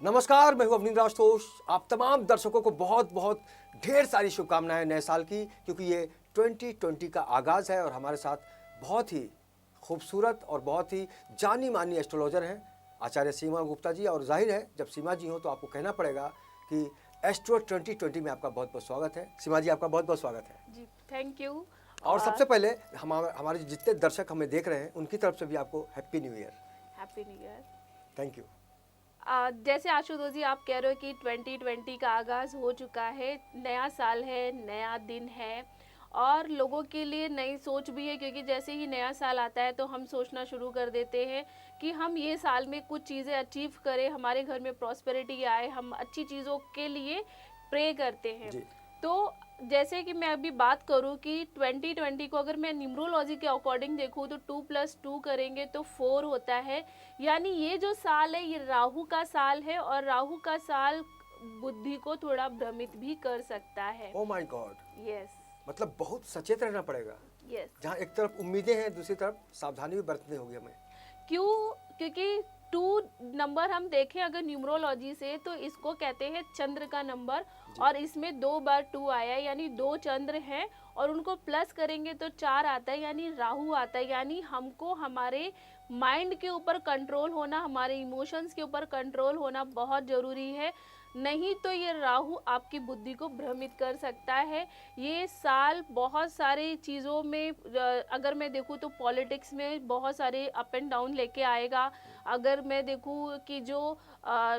नमस्कार, मैं हूं अवनींद्र आशुतोष। आप तमाम दर्शकों को बहुत बहुत ढेर सारी शुभकामनाएं नए साल की, क्योंकि ये 2020 का आगाज़ है और हमारे साथ बहुत ही खूबसूरत और बहुत ही जानी मानी एस्ट्रोलॉजर हैं आचार्य सीमा गुप्ता जी। और जाहिर है जब सीमा जी हो तो आपको कहना पड़ेगा कि एस्ट्रो 2020 में आपका बहुत बहुत स्वागत है। सीमा जी, आपका बहुत बहुत स्वागत है जी, थैंक यू। और सबसे पहले हमारे जितने दर्शक हमें देख रहे हैं उनकी तरफ से भी आपको happy new year. Happy new year. Thank you. जैसे आशुतोष जी आप कह रहे हो कि 2020 का आगाज़ हो चुका है, नया साल है, नया दिन है और लोगों के लिए नई सोच भी है, क्योंकि जैसे ही नया साल आता है तो हम सोचना शुरू कर देते हैं कि हम ये साल में कुछ चीज़ें अचीव करें, हमारे घर में प्रॉस्पेरिटी आए, हम अच्छी चीज़ों के लिए प्रे करते हैं। जी। तो जैसे कि मैं अभी बात करूं कि 2020 को अगर मैं न्यूमरोलॉजी के अकॉर्डिंग देखूं तो 2+2 करेंगे तो 4 होता है। यानी ये जो साल है ये राहु का साल है और राहु का साल बुद्धि को थोड़ा भ्रमित भी कर सकता है। Oh my God. यस मतलब बहुत सचेत रहना पड़ेगा। यस। जहाँ एक तरफ उम्मीदें हैं, दूसरी तरफ सावधानी भी बरतनी होगी हमें। क्यों? क्योंकि 2 नंबर हम देखें अगर न्यूमरोलॉजी से तो इसको कहते हैं चंद्र का नंबर, और इसमें 2 बार 2 आया है, यानी 2 चंद्र हैं और उनको प्लस करेंगे तो 4 आता है, यानी राहु आता है। यानी हमको हमारे माइंड के ऊपर कंट्रोल होना, हमारे इमोशंस के ऊपर कंट्रोल होना बहुत ज़रूरी है, नहीं तो ये राहु आपकी बुद्धि को भ्रमित कर सकता है। ये साल बहुत सारी चीज़ों में अगर मैं देखूँ तो पॉलिटिक्स में बहुत सारे अप एंड डाउन लेके आएगा। अगर मैं देखूँ कि जो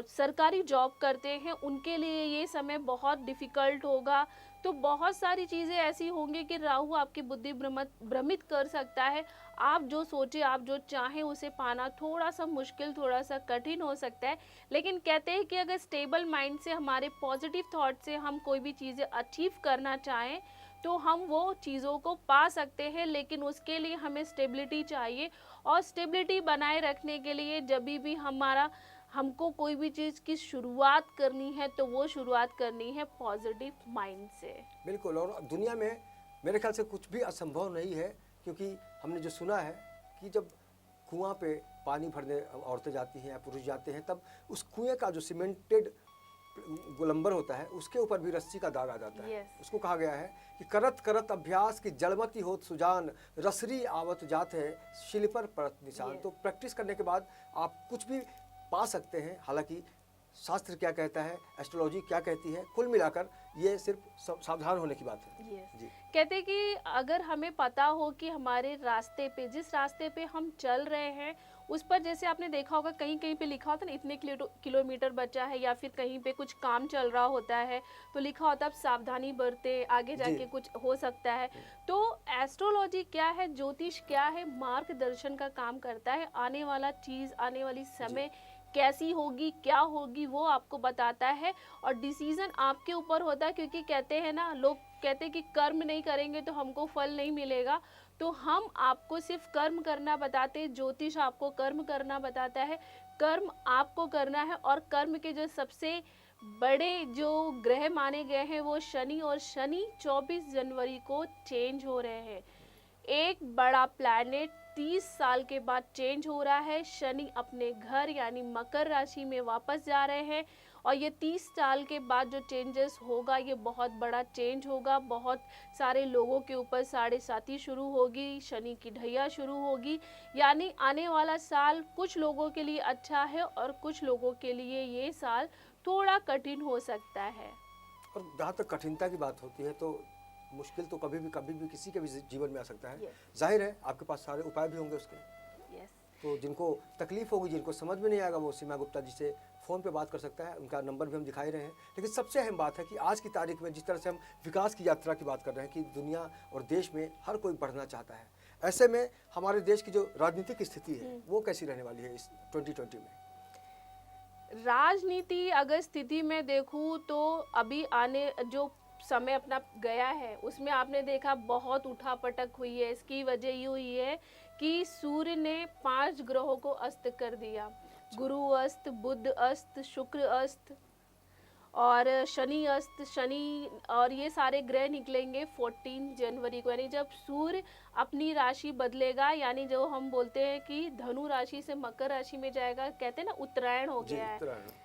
सरकारी जॉब करते हैं उनके लिए ये समय बहुत डिफ़िकल्ट होगा। तो बहुत सारी चीज़ें ऐसी होंगी कि राहु आपकी बुद्धि भ्रमित कर सकता है। आप जो सोचें, आप जो चाहें उसे पाना थोड़ा सा मुश्किल, थोड़ा सा कठिन हो सकता है। लेकिन कहते हैं कि अगर स्टेबल माइंड से, हमारे पॉजिटिव थॉट से हम कोई भी चीज़ें अचीव करना चाहें तो हम वो चीज़ों को पा सकते हैं, लेकिन उसके लिए हमें स्टेबिलिटी चाहिए। और स्टेबिलिटी बनाए रखने के लिए जब भी हमको कोई भी चीज़ की शुरुआत करनी है तो वो शुरुआत करनी है पॉजिटिव माइंड से। बिल्कुल। और दुनिया में मेरे ख्याल से कुछ भी असंभव नहीं है, क्योंकि हमने जो सुना है कि जब कुआं पे पानी भरने औरतें जाती हैं या पुरुष जाते हैं, तब उस कुएं का जो सीमेंटेड गोलंबर होता है उसके ऊपर भी रस्सी का दाग आ जाता है। Yes. उसको कहा गया है कि करत करत अभ्यास की जड़मती होत सुजान, रसरी आवत जात है शिल पर परत निशान। Yes. तो प्रैक्टिस करने के बाद आप कुछ भी पा सकते हैं। हालांकि शास्त्र क्या कहता है, एस्ट्रोलॉजी क्या कहती है, कुल मिलाकर ये सिर्फ सावधान होने की बात है। Yes. जी। कहते कि अगर हमें पता हो कि हमारे रास्ते पे, जिस रास्ते पे हम चल रहे हैं उस पर, जैसे आपने देखा होगा कहीं कहीं पे लिखा होता है ना इतने किलोमीटर बचा है, या फिर कहीं पे कुछ काम चल रहा होता है तो लिखा होता है अब सावधानी बरते, आगे जाके कुछ हो सकता है। तो एस्ट्रोलॉजी क्या है, ज्योतिष क्या है, मार्गदर्शन का काम करता है। आने वाला चीज़, आने वाली समय कैसी होगी, क्या होगी, वो आपको बताता है और डिसीजन आपके ऊपर होता है। क्योंकि कहते हैं ना, लोग कहते हैं कि कर्म नहीं करेंगे तो हमको फल नहीं मिलेगा, तो हम आपको सिर्फ कर्म करना बताते हैं, ज्योतिष आपको कर्म करना बताता है। कर्म आपको करना है। और कर्म के जो सबसे बड़े जो ग्रह माने गए हैं वो शनि, और शनि 24 जनवरी को चेंज हो रहे हैं। एक बड़ा प्लैनेट 30 साल के बाद चेंज हो रहा है। शनि अपने घर यानी मकर राशि में वापस जा रहे हैं और ये 30 साल के बाद जो चेंजेस होगा ये बहुत बड़ा चेंज होगा। बहुत सारे लोगों के ऊपर साढ़े साती शुरू होगी, शनि की ढैया शुरू होगी। यानी आने वाला साल कुछ लोगों के लिए अच्छा है और कुछ लोगों के लिए ये साल थोड़ा कठिन हो सकता है। और जहाँ तक कठिनता की बात होती है तो मुश्किल तो कभी भी किसी के भी जीवन में आ सकता है। जाहिर है आपके पास सारे उपाय भी होंगे उसके। तो जिनको तकलीफ होगी, जिनको समझ में नहीं आएगा, वो सीमा गुप्ता जी से फ़ोन पे बात कर सकता है। उनका नंबर भी हम दिखाई रहे हैं। लेकिन सबसे अहम बात है कि आज की तारीख में जिस तरह से हम विकास की यात्रा की बात कर रहे हैं कि दुनिया और देश में हर कोई बढ़ना चाहता है, ऐसे में हमारे देश की जो राजनीतिक स्थिति है वो कैसी रहने वाली है इस 2020 में? राजनीति अगर स्थिति में देखूं तो अभी आने जो समय अपना गया है उसमें आपने देखा बहुत उठापटक हुई है। इसकी वजह ये हुई है कि सूर्य ने 5 ग्रहों को अस्त कर दिया। गुरु अस्त, बुध अस्त, शुक्र अस्त और शनि अस्त। शनि और ये सारे ग्रह निकलेंगे 14 जनवरी को, यानी जब सूर्य अपनी राशि बदलेगा, यानी जो हम बोलते हैं कि धनु राशि से मकर राशि में जाएगा, कहते हैं ना उत्तरायण हो गया है।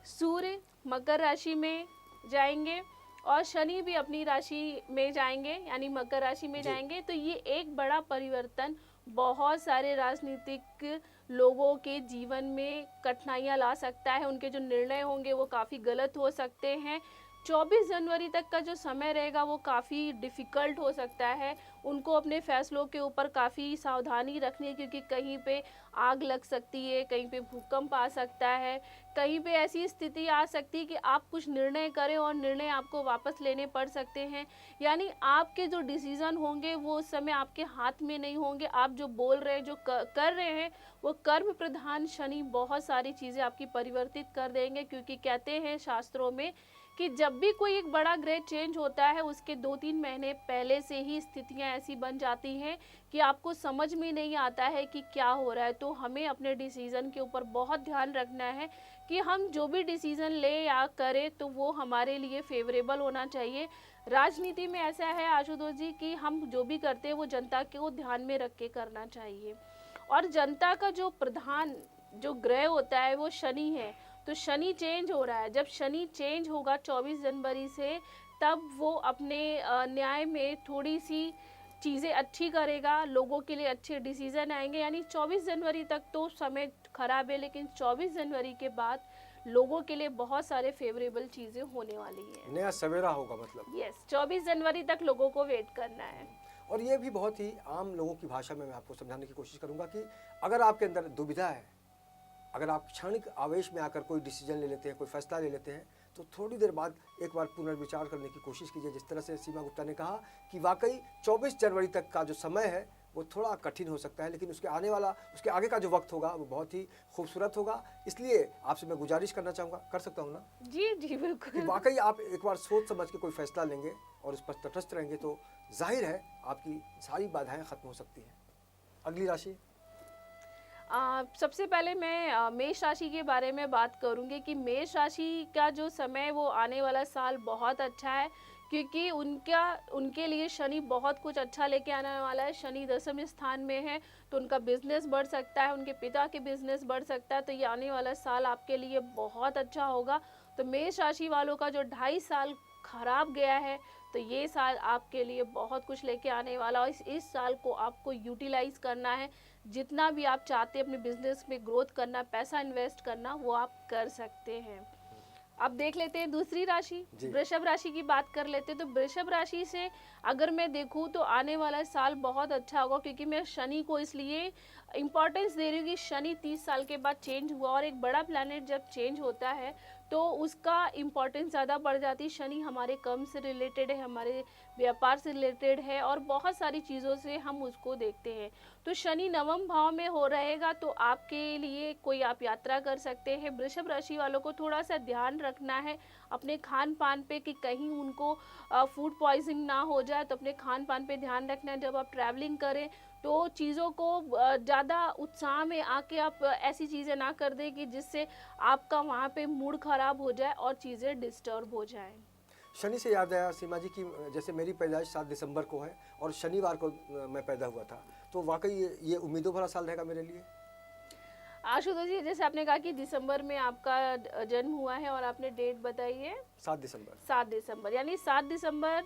सूर्य मकर राशि में जाएंगे और शनि भी अपनी राशि में जाएंगे, यानी मकर राशि में जाएंगे। तो ये एक बड़ा परिवर्तन बहुत सारे राजनीतिक लोगों के जीवन में कठिनाइयाँ ला सकता है। उनके जो निर्णय होंगे वो काफ़ी गलत हो सकते हैं। 24 जनवरी तक का जो समय रहेगा वो काफ़ी डिफ़िकल्ट हो सकता है। उनको अपने फैसलों के ऊपर काफ़ी सावधानी रखनी है, क्योंकि कहीं पे आग लग सकती है, कहीं पे भूकंप आ सकता है, कहीं पे ऐसी स्थिति आ सकती है कि आप कुछ निर्णय करें और निर्णय आपको वापस लेने पड़ सकते हैं। यानी आपके जो डिसीज़न होंगे वो उस समय आपके हाथ में नहीं होंगे। आप जो बोल रहे हैं, जो कर रहे हैं, वो कर्म प्रधान शनि बहुत सारी चीज़ें आपकी परिवर्तित कर देंगे। क्योंकि कहते हैं शास्त्रों में कि जब भी कोई एक बड़ा ग्रह चेंज होता है उसके 2-3 महीने पहले से ही स्थितियां ऐसी बन जाती हैं कि आपको समझ में नहीं आता है कि क्या हो रहा है। तो हमें अपने डिसीज़न के ऊपर बहुत ध्यान रखना है कि हम जो भी डिसीज़न ले या करें तो वो हमारे लिए फेवरेबल होना चाहिए। राजनीति में ऐसा है आशुतोष जी कि हम जो भी करते हैं वो जनता को ध्यान में रख के करना चाहिए। और जनता का जो प्रधान जो ग्रह होता है वो शनि है। तो शनि चेंज हो रहा है। जब शनि चेंज होगा 24 जनवरी से, तब वो अपने न्याय में थोड़ी सी चीज़ें अच्छी करेगा, लोगों के लिए अच्छे डिसीजन आएंगे। यानी 24 जनवरी तक तो समय खराब है, लेकिन 24 जनवरी के बाद लोगों के लिए बहुत सारे फेवरेबल चीज़ें होने वाली हैं। नया सवेरा होगा मतलब। यस, 24 जनवरी तक लोगों को वेट करना है। और ये भी बहुत ही आम लोगों की भाषा में मैं आपको समझाने की कोशिश करूंगा कि अगर आपके अंदर दुविधा है, अगर आप क्षणिक आवेश में आकर कोई डिसीजन ले लेते हैं, कोई फैसला ले लेते हैं, तो थोड़ी देर बाद एक बार पुनर्विचार करने की कोशिश कीजिए। जिस तरह से सीमा गुप्ता ने कहा कि वाकई 24 जनवरी तक का जो समय है वो थोड़ा कठिन हो सकता है, लेकिन उसके आगे का जो वक्त होगा वो बहुत ही खूबसूरत होगा। इसलिए आपसे मैं गुजारिश करना चाहूँगा, कर सकता हूँ ना? जी जी बिल्कुल। कि वाकई आप एक बार सोच समझ के कोई फैसला लेंगे और उस पर तटस्थ रहेंगे तो जाहिर है आपकी सारी बाधाएं खत्म हो सकती हैं। अगली राशि। सबसे पहले मैं मेष राशि के बारे में बात करूंगी कि मेष राशि का जो समय वो आने वाला साल बहुत अच्छा है, क्योंकि उनके लिए शनि बहुत कुछ अच्छा लेके आने वाला है। शनि 10वें स्थान में है तो उनका बिजनेस बढ़ सकता है, उनके पिता के बिजनेस बढ़ सकता है। तो ये आने वाला साल आपके लिए बहुत अच्छा होगा। तो मेष राशि वालों का जो 2.5 साल खराब गया है, तो ये साल आपके लिए बहुत कुछ लेके आने वाला है। इस साल को आपको यूटिलाइज करना है। जितना भी आप चाहते हैं अपने बिजनेस में ग्रोथ करना, पैसा इन्वेस्ट करना, वो आप कर सकते हैं। अब देख लेते हैं दूसरी राशि, वृषभ राशि की बात कर लेते हैं। तो वृषभ राशि से अगर मैं देखूं तो आने वाला साल बहुत अच्छा होगा, क्योंकि मैं शनि को इसलिए इम्पोर्टेंस दे रही हूँ कि शनि 30 साल के बाद चेंज हुआ, और एक बड़ा प्लैनेट जब चेंज होता है तो उसका इम्पोर्टेंस ज़्यादा बढ़ जाती है। शनि हमारे कर्म से रिलेटेड है, हमारे व्यापार से रिलेटेड है, और बहुत सारी चीज़ों से हम उसको देखते हैं। तो शनि 9वें भाव में हो रहेगा, तो आपके लिए कोई आप यात्रा कर सकते हैं। वृषभ राशि वालों को थोड़ा सा ध्यान रखना है अपने खान पान पे कि कहीं उनको फूड पॉइजनिंग ना हो जाए। तो अपने खान पान पे ध्यान रखना है। जब आप ट्रैवलिंग करें तो चीज़ों को ज़्यादा उत्साह में आके आप ऐसी चीज़ें ना कर दें कि जिससे आपका वहाँ पे मूड ख़राब हो जाए और चीज़ें डिस्टर्ब हो जाएं। शनि से याद आया सीमा जी की जैसे मेरी पैदाइश 7 दिसंबर को है और शनिवार को मैं पैदा हुआ था, तो वाकई ये उम्मीदों भरा साल रहेगा मेरे लिए। आशुतोष जी, जैसे आपने कहा कि दिसंबर में आपका जन्म हुआ है और आपने डेट बताई है 7 दिसंबर। 7 दिसंबर, यानी 7 दिसंबर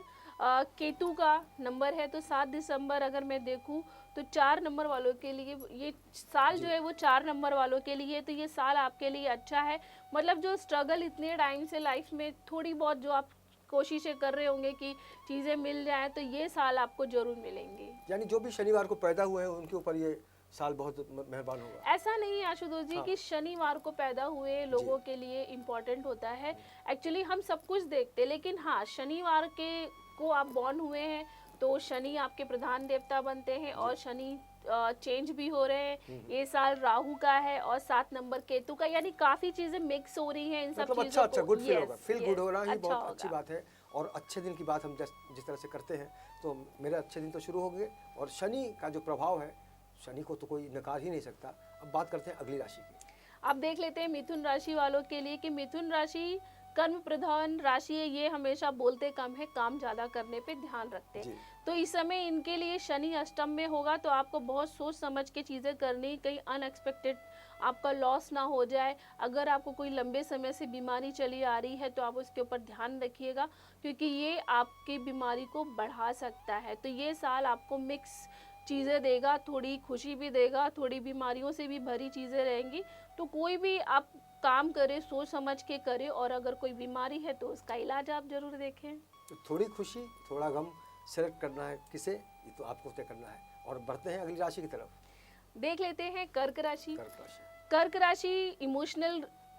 केतु का नंबर है। तो 7 दिसंबर अगर मैं देखूं तो 4 नंबर वालों के लिए ये साल जो है वो 4 नंबर वालों के लिए, तो ये साल आपके लिए अच्छा है। मतलब जो स्ट्रगल इतने टाइम से लाइफ में थोड़ी बहुत जो आप कोशिशें कर रहे होंगे कि चीज़ें मिल जाए, तो ये साल आपको जरूर मिलेंगी। यानी जो भी शनिवार को पैदा हुए हैं उनके ऊपर ये साल बहुत मेहरबान होगा। ऐसा नहीं है आशुतोष जी कि शनिवार को पैदा हुए लोगों के लिए इम्पोर्टेंट होता है। एक्चुअली हम सब कुछ देखते हैं, लेकिन हाँ, शनिवार को आप बॉर्न हुए हैं तो शनि आपके प्रधान देवता बनते हैं, और शनि चेंज भी हो रहे हैं। ये साल राहु का है और 7 नंबर केतु का, यानी काफी चीजें मिक्स हो रही हैं इन सब मतलब चीजों अच्छा गुड फील होगा, फील गुड हो रहा है, अच्छा बहुत अच्छी बात है। और अच्छे दिन की बात हम जिस तरह से करते हैं तो मेरे अच्छे दिन तो शुरू हो गए, और शनि का जो प्रभाव है, शनि को तो कोई नकार ही नहीं सकता। अब बात करते हैं अगली राशि की। अब देख लेते हैं मिथुन राशि वालों के लिए कि मिथुन राशि कर्म प्रधान राशि है। ये हमेशा बोलते कम है, काम ज्यादा करने पे ध्यान रखते हैं। तो इस समय इनके लिए शनि अष्टम में होगा, तो आपको बहुत सोच समझ के चीजें करनी, कहीं आपका लॉस ना हो जाए। अगर आपको कोई लंबे समय से बीमारी चली आ रही है तो आप उसके ऊपर ध्यान रखिएगा, क्योंकि ये आपकी बीमारी को बढ़ा सकता है। तो ये साल आपको मिक्स चीज़ें देगा, थोड़ी खुशी भी देगा, थोड़ी बीमारियों से भी भरी चीज़ें रहेंगी। तो कोई भी आप काम करें सोच समझ के करें, और अगर कोई बीमारी है तो उसका इलाज आप जरूर देखें। तो थोड़ी खुशी थोड़ा गम सेलेक्ट करना है किसे, ये तो आपको तय करना है। और बढ़ते हैं अगली राशि की तरफ। देख लेते हैं कर्क राशि। कर्क राशि, कर्क राशि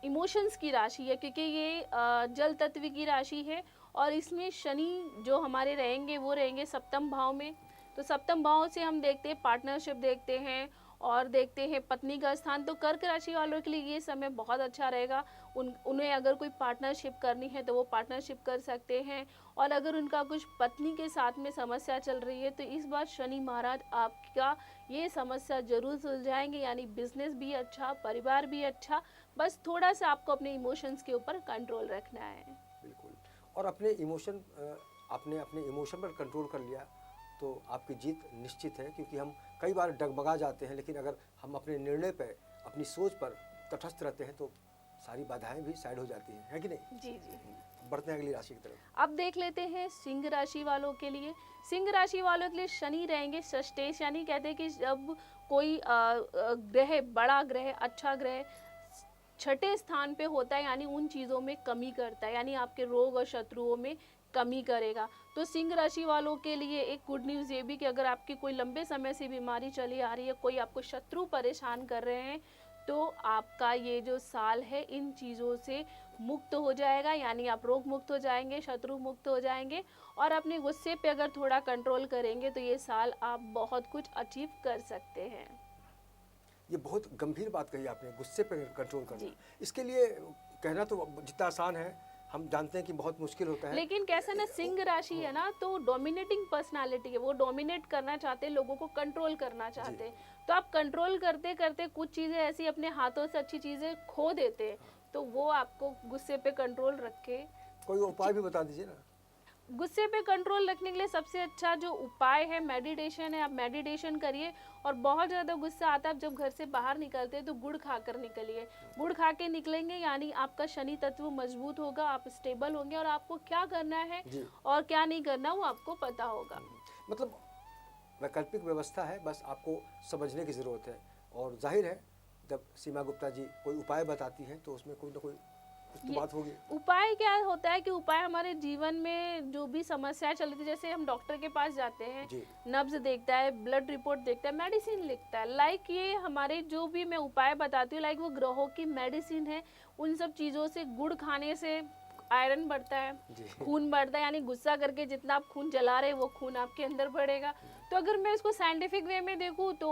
इमोशंस की राशि है, क्योंकि ये जल तत्व की राशि है, और इसमें शनि जो हमारे रहेंगे वो रहेंगे सप्तम भाव में। तो सप्तम भाव से हम देखते हैं पार्टनरशिप देखते हैं, और देखते हैं पत्नी का स्थान। तो कर्क राशि वालों के लिए ये समय बहुत अच्छा रहेगा। उन्हें अगर कोई पार्टनरशिप करनी है तो वो पार्टनरशिप कर सकते हैं, और अगर उनका कुछ पत्नी के साथ में समस्या चल रही है तो इस बार शनि महाराज आपका ये समस्या जरूर सुलझाएंगे। यानी बिजनेस भी अच्छा, परिवार भी अच्छा, बस थोड़ा सा आपको अपने इमोशंस के ऊपर कंट्रोल रखना है। बिल्कुल। और अपने इमोशन आपने अपने इमोशन पर कंट्रोल कर लिया तो आपकी जीत निश्चित है, क्योंकि हम कई बार डगमगा जाते हैं, लेकिन अगर हम अपने निर्णय पर, अपनी सोच पर तटस्थ रहते हैं तो सारी बाधाएं भी साइड हो जाती हैं, है कि नहीं? जी जी। बढ़ते हैं अगली राशि की तरफ। अब देख लेते हैं सिंह राशि वालों के लिए। सिंह राशि वालों के लिए शनि रहेंगे षष्ठेश, यानी कहते हैं कि जब कोई ग्रह, बड़ा ग्रह, अच्छा ग्रह छठे स्थान पे होता है, यानी उन चीज़ों में कमी करता है, यानी आपके रोग और शत्रुओं में कमी करेगा। तो सिंह राशि वालों के लिए एक गुड न्यूज़ ये भी कि अगर आपकी कोई लंबे समय से बीमारी चली आ रही है, कोई आपको शत्रु परेशान कर रहे हैं, तो आपका ये जो साल है इन चीज़ों से मुक्त हो जाएगा। यानी आप रोग मुक्त हो जाएंगे, शत्रु मुक्त हो जाएंगे, और अपने गुस्से पे अगर थोड़ा कंट्रोल करेंगे तो ये साल आप बहुत कुछ अचीव कर सकते हैं। ये बहुत गंभीर बात कही आपने, गुस्से पर कंट्रोल करना। इसके लिए कहना तो जितना आसान है, हम जानते हैं कि बहुत मुश्किल होता है। लेकिन कैसा ना, सिंह राशि है ना, तो डोमिनेटिंग पर्सनालिटी है, वो डोमिनेट करना चाहते हैं, लोगों को कंट्रोल करना चाहते हैं। तो आप कंट्रोल करते करते कुछ चीज़ें ऐसी अपने हाथों से अच्छी चीज़ें खो देते हैं, तो वो आपको गुस्से पे कंट्रोल रख के। कोई उपाय भी बता दीजिए ना। गुस्से पे कंट्रोल रखने के लिए सबसे अच्छा जो उपाय है मेडिटेशन है। आप मेडिटेशन करिए, और बहुत ज़्यादा गुस्सा आता है, आप जब घर से बाहर निकलते हैं तो गुड़ खाकर निकलिए। गुड़ खा के निकलेंगे यानी आपका शनि तत्व मजबूत होगा, आप स्टेबल होंगे, और आपको क्या करना है और क्या नहीं करना वो आपको पता होगा। मतलब वैकल्पिक व्यवस्था है, बस आपको समझने की ज़रूरत है। और जाहिर है जब सीमा गुप्ता जी कोई उपाय बताती हैं तो उसमें कोई ना कोई तो बात होगी। उपाय क्या होता है कि उपाय हमारे जीवन में जो भी समस्याएं चल रही थी, जैसे हम डॉक्टर के पास जाते हैं, नब्ज देखता है, ब्लड रिपोर्ट देखता है, मेडिसिन लिखता है, लाइक ये हमारे जो भी मैं उपाय बताती हूँ, लाइक वो ग्रहों की मेडिसिन है। उन सब चीज़ों से, गुड़ खाने से आयरन बढ़ता है, खून बढ़ता है, यानी गुस्सा करके जितना आप खून जला रहे वो खून आपके अंदर बढ़ेगा। तो अगर मैं इसको साइंटिफिक वे में देखूँ तो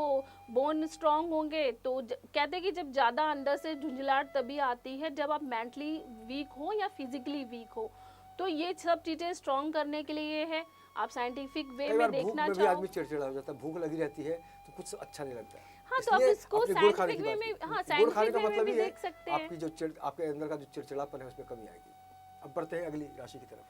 बोन स्ट्रांग होंगे। तो कहते हैं कि जब ज़्यादा अंदर से झुंझलाहट तभी आती है जब आप मेंटली वीक हो या फिजिकली वीक हो। तो ये सब चीज़ें स्ट्रांग करने के लिए है। आप साइंटिफिक वे में देखना चाहो, आदमी चिड़चिड़ा हो जाता है, भूख लगी रहती है तो कुछ अच्छा नहीं लगता। हाँ, तो आप इसको साइंटिफिक वे में, हाँ साइंटिफिक वे में भी देख सकते हैं। आपकी जो आपके अंदर का जो चिड़चिड़ापन है उसमें कमी आएगी। अब बढ़ते हैं अगली राशि की तरफ।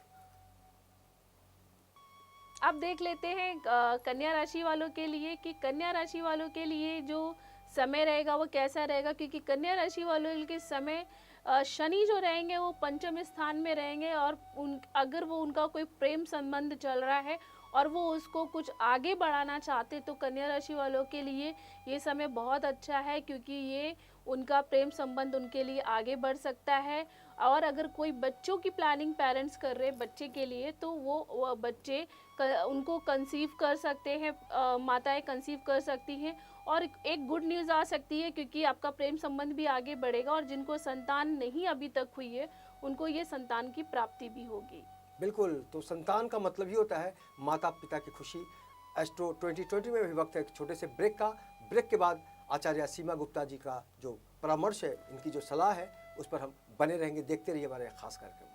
अब देख लेते हैं कन्या राशि वालों के लिए कि कन्या राशि वालों के लिए जो समय रहेगा वो कैसा रहेगा, क्योंकि कन्या राशि वालों के समय शनि जो रहेंगे वो पंचम स्थान में रहेंगे, और अगर वो उनका कोई प्रेम संबंध चल रहा है और वो उसको कुछ आगे बढ़ाना चाहते तो कन्या राशि वालों के लिए ये समय बहुत अच्छा है, क्योंकि ये उनका प्रेम संबंध उनके लिए आगे बढ़ सकता है। और अगर कोई बच्चों की प्लानिंग पेरेंट्स कर रहे हैं बच्चे के लिए, तो वो बच्चे उनको कंसीव कर सकते हैं, माताएं कंसीव कर सकती हैं, और एक गुड न्यूज़ आ सकती है, क्योंकि आपका प्रेम संबंध भी आगे बढ़ेगा, और जिनको संतान नहीं अभी तक हुई है उनको ये संतान की प्राप्ति भी होगी। बिल्कुल, तो संतान का मतलब ही होता है माता पिता की खुशी। एस्ट्रो 2020 में भी वक्त है एक छोटे से ब्रेक का। ब्रेक के बाद आचार्य सीमा गुप्ता जी का जो परामर्श है, इनकी जो सलाह है, उस पर हम बने रहेंगे। देखते रहिए हमारे खास कार्यक्रम।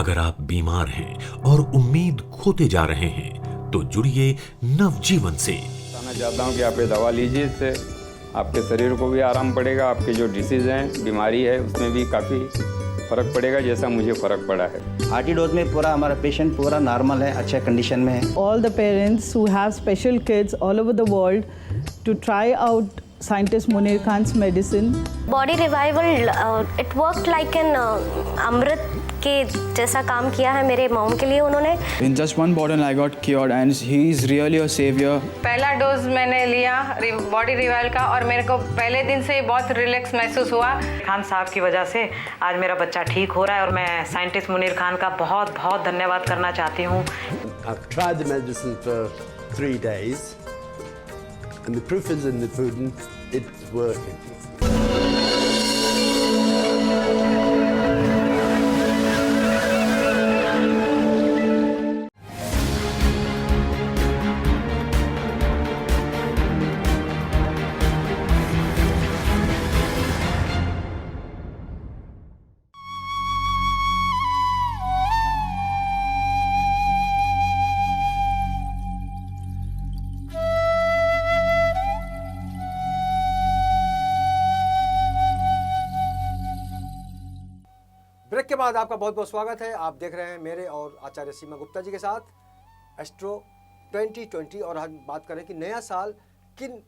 अगर आप बीमार हैं और उम्मीद खोते जा रहे हैं तो जुड़िए नवजीवन से। बताना चाहता हूँ कि आप ये दवा लीजिए, इससे आपके शरीर को भी आराम पड़ेगा, आपके जो डिसीज़ हैं, बीमारी है, उसमें भी काफ़ी फ़र्क पड़ेगा, जैसा मुझे फ़र्क पड़ा है। RT डोज में पूरा हमारा पेशेंट पूरा नॉर्मल है, अच्छे कंडीशन में है। All the parents who have special kids all over the world to try out scientist Munir Khan's medicine. Body revival it work like an amrit के जैसा काम किया है मेरे मॉम के लिए उन्होंने। In just one bottle I got cured and he is really a savior. पहला डोज मैंने लिया बॉडी रिवाइवल का और मेरे को पहले दिन से ही बहुत रिलैक्स महसूस हुआ। खान साहब की वजह से आज मेरा बच्चा ठीक हो रहा है और मैं साइंटिस्ट मुनीर खान का बहुत बहुत धन्यवाद करना चाहती हूँ। I've tried the medicine for 3 days and the proof is in the pudding, it's working. Break के बाद आपका बहुत बहुत स्वागत है। आप देख रहे हैं मेरे और आचार्य सीमा गुप्ता जी के साथ एस्ट्रो 2020 और हम बात करें कि नया साल किन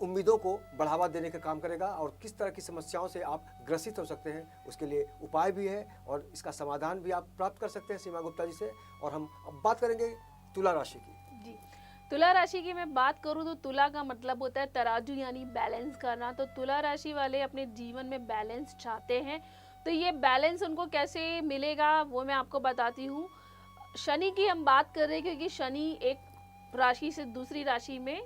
उम्मीदों को बढ़ावा देने का काम करेगा और किस तरह की समस्याओं से आप ग्रसित हो सकते हैं, उसके लिए उपाय भी है और इसका समाधान भी आप प्राप्त कर सकते हैं सीमा गुप्ता जी से। और हम अब बात करेंगे तुला राशि की। जी, तुला राशि की मैं बात करूं तो तुला का मतलब होता है तराजू यानी बैलेंस करना। तो तुला राशि वाले अपने जीवन में बैलेंस चाहते हैं, तो ये बैलेंस उनको कैसे मिलेगा वो मैं आपको बताती हूँ। शनि की हम बात कर रहे हैं क्योंकि शनि एक राशि से दूसरी राशि में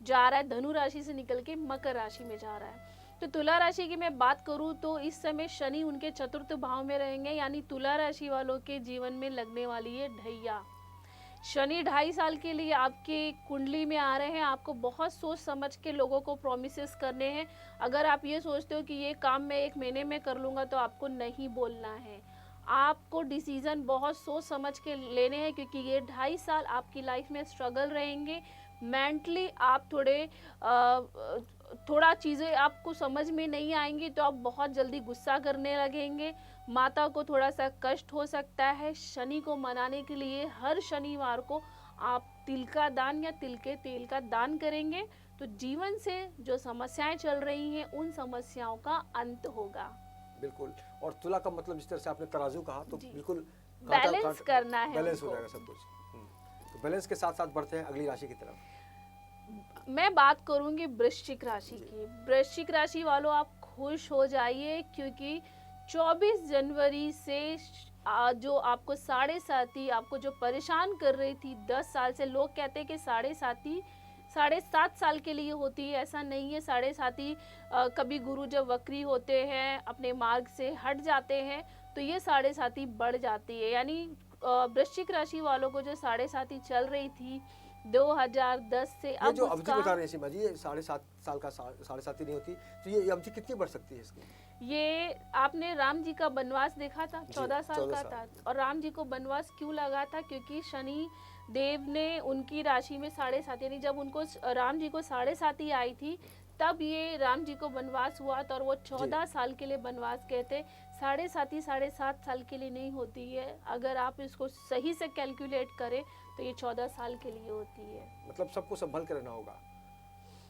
जा रहा है, धनु राशि से निकल के मकर राशि में जा रहा है। तो तुला राशि की मैं बात करूं तो इस समय शनि उनके चतुर्थ भाव में रहेंगे, यानी तुला राशि वालों के जीवन में लगने वाली है ढैया। शनि 2.5 साल के लिए आपके कुंडली में आ रहे हैं। आपको बहुत सोच समझ के लोगों को प्रोमिसेस करने हैं। अगर आप ये सोचते हो कि ये काम मैं 1 महीने में कर लूँगा तो आपको नहीं बोलना है। आपको डिसीज़न बहुत सोच समझ के लेने हैं क्योंकि ये 2.5 साल आपकी लाइफ में स्ट्रगल रहेंगे। मेंटली आप थोड़ा चीज़ें आपको समझ में नहीं आएंगी तो आप बहुत जल्दी गुस्सा करने लगेंगे। माता को थोड़ा सा कष्ट हो सकता है। शनि को मनाने के लिए हर शनिवार को आप तिल का दान या तिल के तेल का दान करेंगे तो जीवन से जो समस्याएं चल रही हैं उन समस्याओं का अंत होगा। बिल्कुल। और तुला का मतलब जिस तरह से आपने तराजू कहा तो बिल्कुल बैलेंस करना है, बैलेंस हो जाएगा सब कुछ। तो बैलेंस के साथ साथ बढ़ते हैं अगली राशि की तरफ। मैं बात करूंगी वृश्चिक राशि की। वृश्चिक राशि वालों आप खुश हो जाइए क्योंकि 24 जनवरी से जो आपको 7.5 आपको जो परेशान कर रही थी 10 साल से, लोग कहते हैं कि 7.5 साल के लिए होती है, ऐसा नहीं है। 7.5 कभी गुरु जब वक्री होते हैं अपने मार्ग से हट जाते हैं तो ये 7.5 बढ़ जाती है। यानी वृश्चिक राशि वालों को जो 7.5 चल रही थी 2010 से अब जो अवधि बता रहे हैं सीमा जी, ये 7.5 साल का 7.5 नहीं होती तो ये अवधि कितनी बढ़ सकती है इसकी? ये आपने राम जी का वनवास देखा था, 14 साल का था। और राम जी को वनवास क्यों लगा था? क्योंकि शनि देव ने उनकी राशि में 7.5 यानी जब उनको राम जी को 7.5 आई थी तब ये राम जी को वनवास हुआ था और वो 14 साल के लिए वनवास कहते। 7.5 साल के लिए नहीं होती है। अगर आप इसको सही से कैलकुलेट करें तो ये 14 साल के लिए होती है। मतलब सबको संभल कर रहना होगा।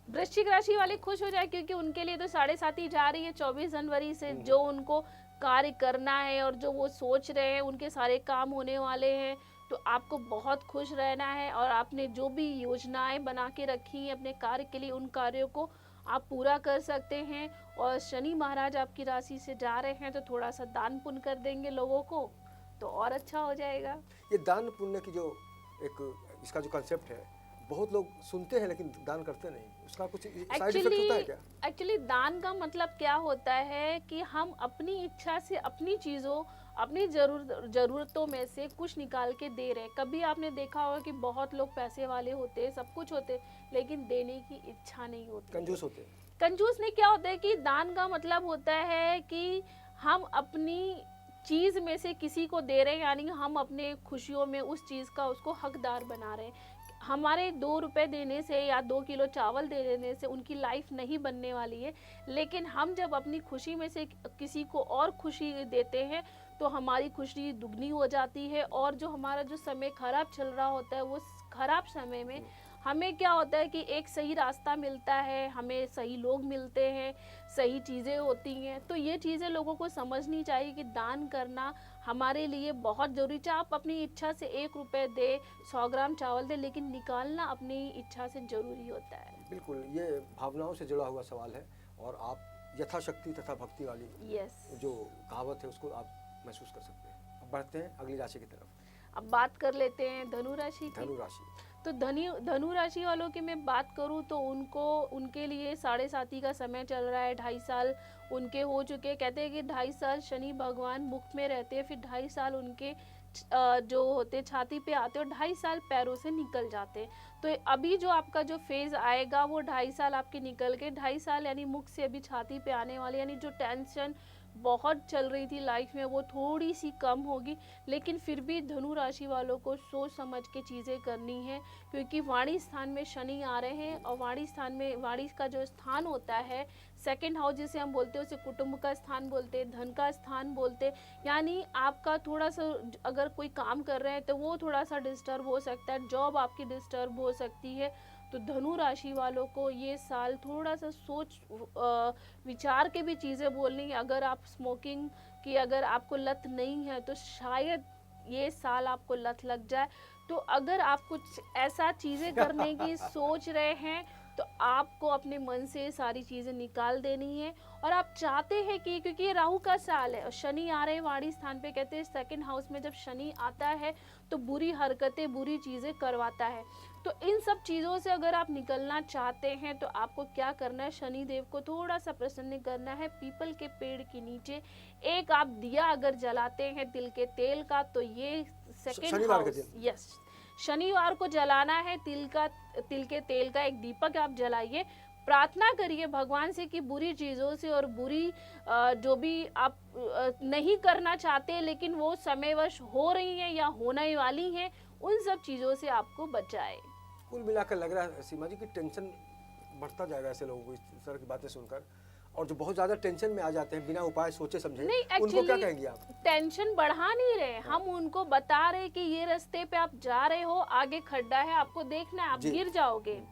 वृश्चिक राशि वाले खुश हो जाए क्योंकि उनके लिए तो 7.5 जा रही है 24 जनवरी से। जो उनको कार्य करना है और जो वो सोच रहे हैं उनके सारे काम होने वाले हैं। तो आपको बहुत खुश रहना है और आपने जो भी योजनाएं बना के रखी हैं अपने कार्य के लिए उन कार्यों को आप पूरा कर सकते हैं। और शनि महाराज आपकी राशि से जा रहे हैं तो थोड़ा सा दान पुण्य कर देंगे लोगों को तो और अच्छा हो जाएगा। ये दान पुण्य की जो एक इसका जो कंसेप्ट है बहुत लोग सुनते हैं लेकिन दान करते नहीं, उसका कुछ साइड इफेक्ट होता है क्या? एक्चुअली दान का मतलब क्या होता है कि हम अपनी इच्छा से अपनी चीज़ों अपनी ज़रूरतों में से कुछ निकाल के दे रहे हैं। कभी आपने देखा होगा कि बहुत लोग पैसे वाले होते हैं, सब कुछ होते हैं लेकिन देने की इच्छा नहीं होती, कंजूस होते हैं। कंजूस नहीं, क्या होता है कि दान का मतलब होता है कि हम अपनी चीज़ में से किसी को दे रहे हैं, यानी हम अपने खुशियों में उस चीज़ का उसको हकदार बना रहे हैं। हमारे 2 रुपए देने से या 2 किलो चावल दे देने से उनकी लाइफ नहीं बनने वाली है, लेकिन हम जब अपनी खुशी में से किसी को और खुशी देते हैं तो हमारी खुशी दुगनी हो जाती है। और जो हमारा जो समय खराब चल रहा होता है, वो खराब समय में हमें क्या होता है कि एक सही रास्ता मिलता है, हमें सही लोग मिलते हैं, सही चीज़ें होती हैं। तो ये चीज़ें लोगों को समझनी चाहिए कि दान करना हमारे लिए बहुत ज़रूरी। चाहे आप अपनी इच्छा से 1 रुपये दे, 100 ग्राम चावल दे, लेकिन निकालना अपनी इच्छा से ज़रूरी होता है। बिल्कुल, ये भावनाओं से जुड़ा हुआ सवाल है और आप यथाशक्ति तथा भक्ति वाली जो कहावत है उसको आप महसूस कर सकते हैं। अब बढ़ते हैं अगली राशि की तरफ। अब बात कर लेते हैं धनु राशि की। धनु राशि, तो धनु राशि वालों की मैं बात करूं तो उनके लिए 7.5 का समय चल रहा है। 2.5 साल उनके हो चुके। कहते हैं कि 2.5 साल शनि भगवान मुख में रहते हैं, फिर 2.5 साल उनके जो होते छाती पे आते हैं और 2.5 साल पैरों से निकल जाते हैं। तो अभी जो आपका जो फेज आएगा वो 2.5 साल आपके निकल के 2.5 साल यानी मुख से अभी छाती पे आने वाले, यानी जो टेंशन बहुत चल रही थी लाइफ में वो थोड़ी सी कम होगी। लेकिन फिर भी धनु राशि वालों को सोच समझ के चीज़ें करनी है, क्योंकि वाणी स्थान में शनि आ रहे हैं और वाणी स्थान में वाणी का जो स्थान होता है, सेकंड हाउस जिसे हम बोलते हैं उसे कुटुंब का स्थान बोलते हैं, धन का स्थान बोलते हैं। यानी आपका थोड़ा सा अगर कोई काम कर रहे हैं तो वो थोड़ा सा डिस्टर्ब हो सकता है, जॉब आपकी डिस्टर्ब हो सकती है। तो धनु राशि वालों को ये साल थोड़ा सा सोच विचार के भी चीज़ें बोलनी है। अगर आप स्मोकिंग की अगर आपको लत नहीं है तो शायद ये साल आपको लत लग जाए। तो अगर आप कुछ ऐसा चीज़ें करने की सोच रहे हैं तो आपको अपने मन से सारी चीज़ें निकाल देनी है। और आप चाहते हैं कि क्योंकि ये राहु का साल है और शनि आ रहे हैं वाणी स्थान पे, कहते हैं सेकंड हाउस में जब शनि आता है तो बुरी हरकतें बुरी चीज़ें करवाता है। तो इन सब चीज़ों से अगर आप निकलना चाहते हैं तो आपको क्या करना है, शनि देव को थोड़ा सा प्रसन्न करना है। पीपल के पेड़ के नीचे एक आप दिया अगर जलाते हैं तिल के तेल का, तो ये सेकंड हाउस शनिवार को जलाना है। तिल के तेल का एक दीपक आप जलाइए, प्रार्थना करिए भगवान से कि बुरी चीज़ों से और बुरी जो भी आप नहीं करना चाहते लेकिन वो समयवश हो रही हैं या होने वाली हैं, उन सब चीज़ों से आपको बचाए। कुल मिलाकर लग रहा है सीमा जी की टेंशन बढ़ता जाएगा ऐसे लोगों को इस तरह की बातें सुनकर, और जो बहुत ज्यादा टेंशन में आ जाते हैं बिना उपाय सोचे समझे, उनको क्या कहेंगे आप? टेंशन बढ़ा नहीं रहे, हम उनको बता रहे कि ये रास्ते पे आप जा रहे हो, आगे खड्डा है, आपको देखना है, आप गिर जाओगे।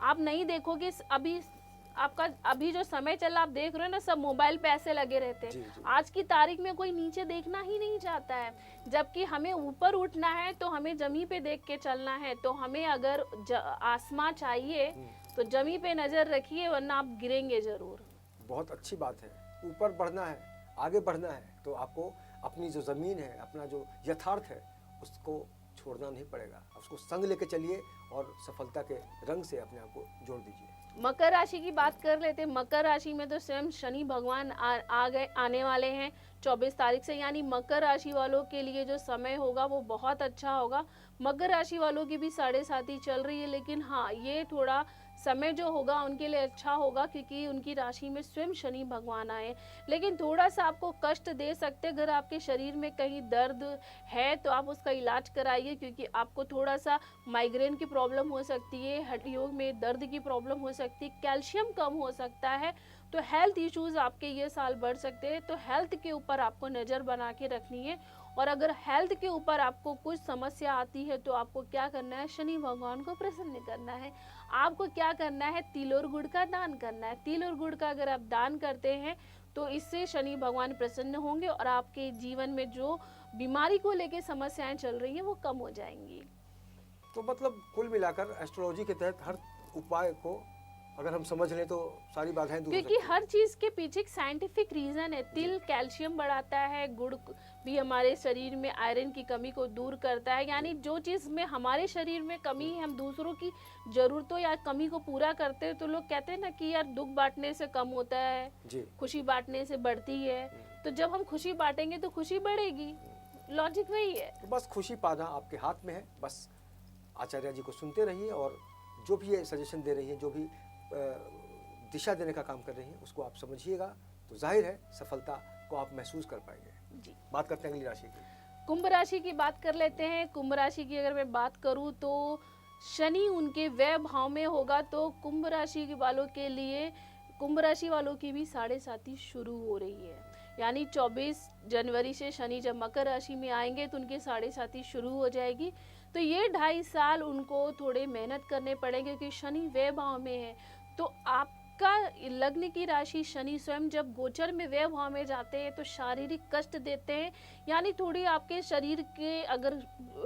आप नहीं देखोगे, अभी जो समय चल रहा आप देख रहे हो ना, सब मोबाइल पे ऐसे लगे रहते हैं। आज की तारीख में कोई नीचे देखना ही नहीं चाहता है, जबकि हमें ऊपर उठना है तो हमें जमीन पे देख के चलना है। तो हमें अगर आसमां चाहिए तो जमीन पे नजर रखिए, वरना आप गिरेंगे जरूर। बहुत अच्छी बात है, ऊपर बढ़ना है, आगे बढ़ना है तो आपको अपनी जो ज़मीन है, अपना जो यथार्थ है उसको छोड़ना नहीं पड़ेगा। उसको संग लेके चलिए और सफलता के रंग से अपने आप को जोड़ दीजिए। मकर राशि की बात कर लेते हैं। मकर राशि में तो स्वयं शनि भगवान आने वाले हैं 24 तारीख से, यानी मकर राशि वालों के लिए जो समय होगा वो बहुत अच्छा होगा। मकर राशि वालों की भी 7.5 चल रही है, लेकिन हाँ ये थोड़ा समय जो होगा उनके लिए अच्छा होगा क्योंकि उनकी राशि में स्वयं शनि भगवान आए। लेकिन थोड़ा सा आपको कष्ट दे सकते, अगर आपके शरीर में कहीं दर्द है तो आप उसका इलाज कराइए, क्योंकि आपको थोड़ा सा माइग्रेन की प्रॉब्लम हो सकती है, हड्डियों में दर्द की प्रॉब्लम हो सकती है, कैल्शियम कम हो सकता है। तो हेल्थ इश्यूज आपके ये साल बढ़ सकते हैं। तो हेल्थ के ऊपर आपको नज़र बना के रखनी है। और अगर हेल्थ के ऊपर आपको कुछ समस्या आती है तो आपको क्या करना है, शनि भगवान को प्रसन्न करना है। आपको क्या करना है, तिल और गुड़ का दान करना है। तिल और गुड़ का अगर आप दान करते हैं तो इससे शनि भगवान प्रसन्न होंगे और आपके जीवन में जो बीमारी को लेके समस्याएं चल रही हैं वो कम हो जाएंगी। तो मतलब कुल मिलाकर एस्ट्रोलॉजी के तहत हर उपाय को अगर हम समझ लें तो सारी बाधाएं दूर हो सकती हैं। क्योंकि हर चीज के पीछे एक साइंटिफिक रीजन है। तिल कैल्शियम बढ़ाता है, गुड़ भी हमारे शरीर में आयरन की कमी को दूर करता है। यानी जो चीज में हमारे शरीर में कमी है, हम दूसरों की जरूरतों या कमी को पूरा करते हैं। तो लोग कहते हैं ना कि यार दुख बांटने से कम होता है, खुशी बांटने से बढ़ती है। तो जब हम खुशी बांटेंगे तो खुशी बढ़ेगी, लॉजिक वही है। तो बस खुशी पाना आपके हाथ में है। बस आचार्य जी को सुनते रहिए और जो भी ये सजेशन दे रही है, जो भी दिशा देने का काम कर रही हैं, उसको आप समझिएगा तो जाहिर है सफलता को आप महसूस कर पाएंगे। जी। बात करते हैं अगली राशि की। कुंभ राशि की बात कर लेते हैं। कुंभ राशि की अगर मैं बात करूं तो शनि उनके व्यय भाव में होगा, तो कुंभ राशि के वालों के लिए, कुंभ राशि वालों की भी 7.5 शुरू हो रही है। यानी 24 जनवरी से शनि जब मकर राशि में आएंगे तो उनकी 7.5 शुरू हो जाएगी। तो ये 2.5 साल उनको थोड़े मेहनत करने पड़ेंगे क्योंकि शनि व्यय भाव में है। तो आपका लग्न की राशि शनि स्वयं जब गोचर में व्यय भाव में जाते हैं तो शारीरिक कष्ट देते हैं। यानी थोड़ी आपके शरीर के अगर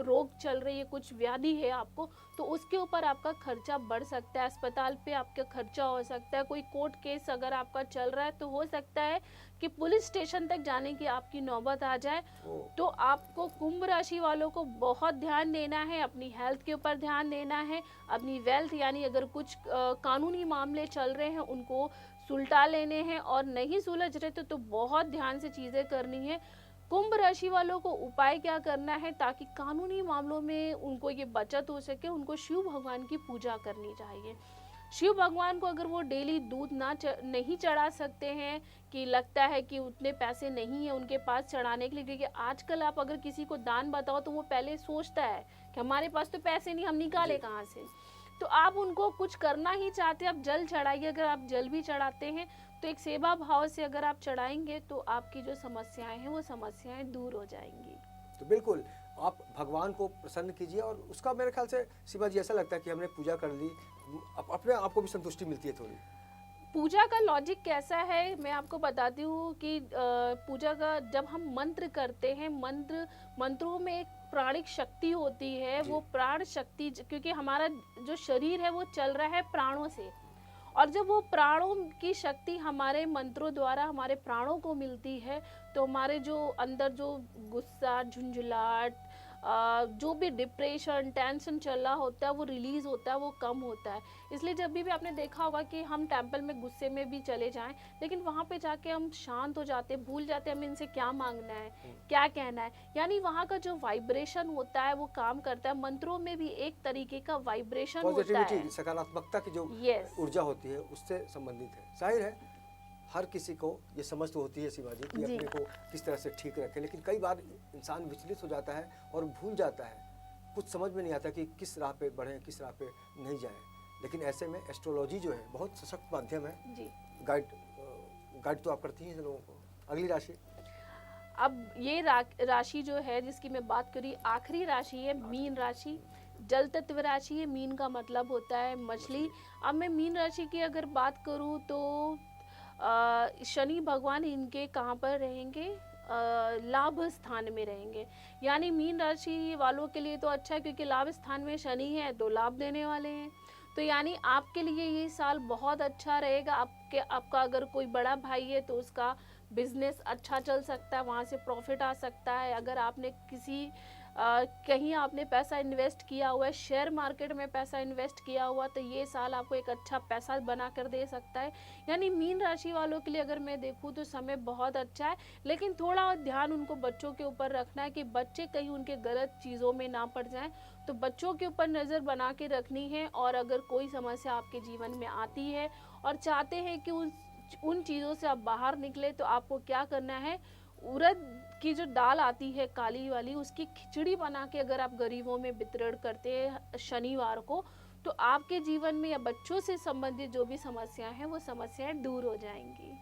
रोग चल रही है, कुछ व्याधि है आपको, तो उसके ऊपर आपका खर्चा बढ़ सकता है, अस्पताल पे आपका खर्चा हो सकता है। कोई कोर्ट केस अगर आपका चल रहा है तो हो सकता है कि पुलिस स्टेशन तक जाने की आपकी नौबत आ जाए। तो आपको कुंभ राशि वालों को बहुत ध्यान देना है, अपनी हेल्थ के ऊपर ध्यान देना है, अपनी वेल्थ यानी अगर कुछ कानूनी मामले चल रहे हैं उनको सुलझा लेने हैं, और नहीं सुलझ रहे तो बहुत ध्यान से चीज़ें करनी है। कुंभ राशि वालों को उपाय क्या करना है ताकि कानूनी मामलों में उनको ये बचत हो सके, उनको शिव भगवान की पूजा करनी चाहिए। शिव भगवान को अगर वो डेली दूध नहीं चढ़ा सकते हैं, कि लगता है कि उतने पैसे नहीं है उनके पास चढ़ाने के लिए, क्योंकि आजकल आप अगर किसी को दान बताओ तो वो पहले सोचता है कि हमारे पास तो पैसे नहीं, हम निकाले कहाँ से। तो आप उनको कुछ करना ही चाहते हैं, आप जल चढ़ाइए। अगर आप जल भी चढ़ाते हैं तो एक सेवा भाव से अगर आप चढ़ाएंगे तो आपकी जो समस्याएं हैं वो समस्याएं दूर हो जाएंगी। तो बिल्कुल आप भगवान को प्रसन्न कीजिए, और उसका मेरे ख्याल से सीमा जी ऐसा लगता है कि हमने पूजा कर ली, अपने आप को भी संतुष्टि मिलती है थोड़ी। पूजा का लॉजिक कैसा है मैं आपको बताती हूँ कि पूजा का जब हम मंत्र करते हैं, मंत्रों में एक प्राणिक शक्ति होती है। वो प्राण शक्ति, क्योंकि हमारा जो शरीर है वो चल रहा है प्राणों से, और जब वो प्राणों की शक्ति हमारे मंत्रों द्वारा हमारे प्राणों को मिलती है तो हमारे जो अंदर जो गुस्सा, झुंझलाहट, जो भी डिप्रेशन, टेंशन चल रहा होता है वो रिलीज होता है, वो कम होता है। इसलिए जब भी आपने देखा होगा कि हम टेंपल में गुस्से में भी चले जाएं, लेकिन वहाँ पे जाके हम शांत हो जाते, भूल जाते हमें इनसे क्या मांगना है, क्या कहना है। यानी वहाँ का जो वाइब्रेशन होता है वो काम करता है। मंत्रों में भी एक तरीके का वाइब्रेशन होता है, सकारात्मकता की जो ऊर्जा होती है उससे संबंधित है। जाहिर है हर किसी को ये समझ तो होती है सीमा जी कि अपने को किस तरह से ठीक रखे, लेकिन कई बार इंसान विचलित हो जाता है और भूल जाता है, कुछ समझ में नहीं आता कि किस राह पे बढ़े, किस राह पे नहीं जाए। लेकिन ऐसे में एस्ट्रोलॉजी जो है बहुत सशक्त माध्यम है जी। गाइड तो आप करती हैं लोगों को। अगली राशि, अब ये राशि जो है जिसकी मैं बात करी, आखिरी राशि है मीन राशि। जल तत्व राशि है, मीन का मतलब होता है मछली। अब मैं मीन राशि की अगर बात करूँ तो शनि भगवान इनके कहाँ पर रहेंगे, लाभ स्थान में रहेंगे। यानी मीन राशि वालों के लिए तो अच्छा है क्योंकि लाभ स्थान में शनि है तो लाभ देने वाले हैं। तो यानी आपके लिए ये साल बहुत अच्छा रहेगा। आपका अगर कोई बड़ा भाई है तो उसका बिजनेस अच्छा चल सकता है, वहाँ से प्रॉफिट आ सकता है। अगर आपने कहीं आपने पैसा इन्वेस्ट किया हुआ है, शेयर मार्केट में पैसा इन्वेस्ट किया हुआ, तो ये साल आपको एक अच्छा पैसा बना कर दे सकता है। यानी मीन राशि वालों के लिए अगर मैं देखूँ तो समय बहुत अच्छा है, लेकिन थोड़ा ध्यान उनको बच्चों के ऊपर रखना है कि बच्चे कहीं उनके गलत चीज़ों में ना पड़ जाएं। तो बच्चों के ऊपर नज़र बना के रखनी है। और अगर कोई समस्या आपके जीवन में आती है और चाहते हैं कि उन चीज़ों से आप बाहर निकले, तो आपको क्या करना है, उड़द की जो दाल आती है काली वाली, उसकी खिचड़ी बना के अगर आप गरीबों में वितरण करते हैं शनिवार को, तो आपके जीवन में या बच्चों से संबंधित जो भी समस्याएं हैं वो समस्याएं दूर हो जाएंगी।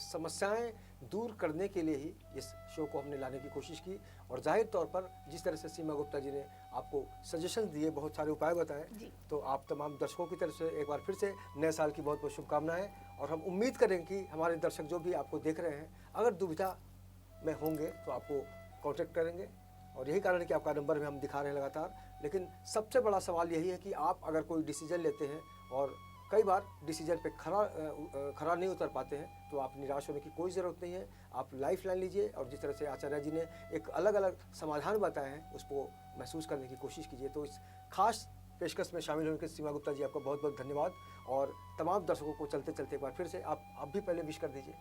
समस्याएं दूर करने के लिए ही इस शो को हमने लाने की कोशिश की, और जाहिर तौर पर जिस तरह से सीमा गुप्ता जी ने आपको सजेशन दिए, बहुत सारे उपाय बताए, तो आप तमाम दर्शकों की तरफ से एक बार फिर से नए साल की बहुत बहुत शुभकामनाएं। और हम उम्मीद करें कि हमारे दर्शक जो भी आपको देख रहे हैं अगर दुविधा में होंगे तो आपको कांटेक्ट करेंगे, और यही कारण है कि आपका नंबर भी हम दिखा रहे हैं लगातार। लेकिन सबसे बड़ा सवाल यही है कि आप अगर कोई डिसीजन लेते हैं और कई बार डिसीजन पे खरा नहीं उतर पाते हैं, तो आप निराश होने की कोई ज़रूरत नहीं है। आप लाइफ लाइन लीजिए, और जिस तरह से आचार्य जी ने एक अलग अलग समाधान बताए हैं उसको महसूस करने की कोशिश कीजिए। तो इस खास पेशकश में शामिल होने के सीमा गुप्ता जी आपका बहुत बहुत धन्यवाद। और तमाम दर्शकों को चलते चलते एक बार फिर से आप भी पहले विश कर दीजिए।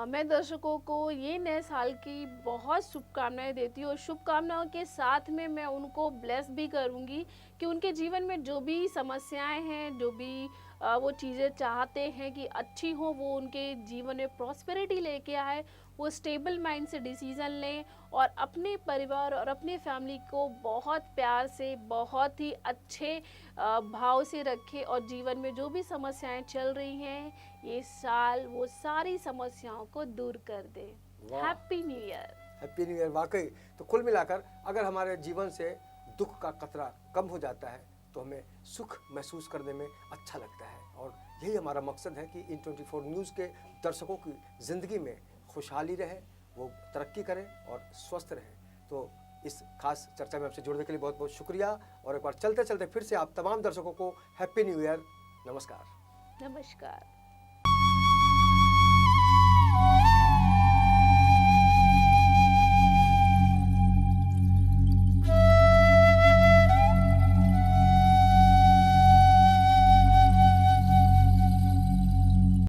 मैं दर्शकों को ये नए साल की बहुत शुभकामनाएं देती हूँ, और शुभकामनाओं के साथ में मैं उनको ब्लेस भी करूँगी कि उनके जीवन में जो भी समस्याएं हैं, जो भी वो चीज़ें चाहते हैं कि अच्छी हो, वो उनके जीवन में प्रॉस्पेरिटी लेके आए, वो स्टेबल माइंड से डिसीज़न लें और अपने परिवार और अपने फैमिली को बहुत प्यार से, बहुत ही अच्छे भाव से रखें और जीवन में जो भी समस्याएं चल रही हैं ये साल वो सारी समस्याओं को दूर कर दे। Happy new year. Happy new year. वाकई तो कुल मिलाकर अगर हमारे जीवन से दुख का खतरा कम हो जाता है तो हमें सुख महसूस करने में अच्छा लगता है और यही हमारा मकसद है कि इन 24 न्यूज़ के दर्शकों की ज़िंदगी में खुशहाली रहे, वो तरक्की करें और स्वस्थ रहें। तो इस खास चर्चा में आपसे जुड़ने के लिए बहुत बहुत शुक्रिया और एक बार चलते चलते फिर से आप तमाम दर्शकों को हैप्पी न्यू ईयर। नमस्कार। नमस्कार।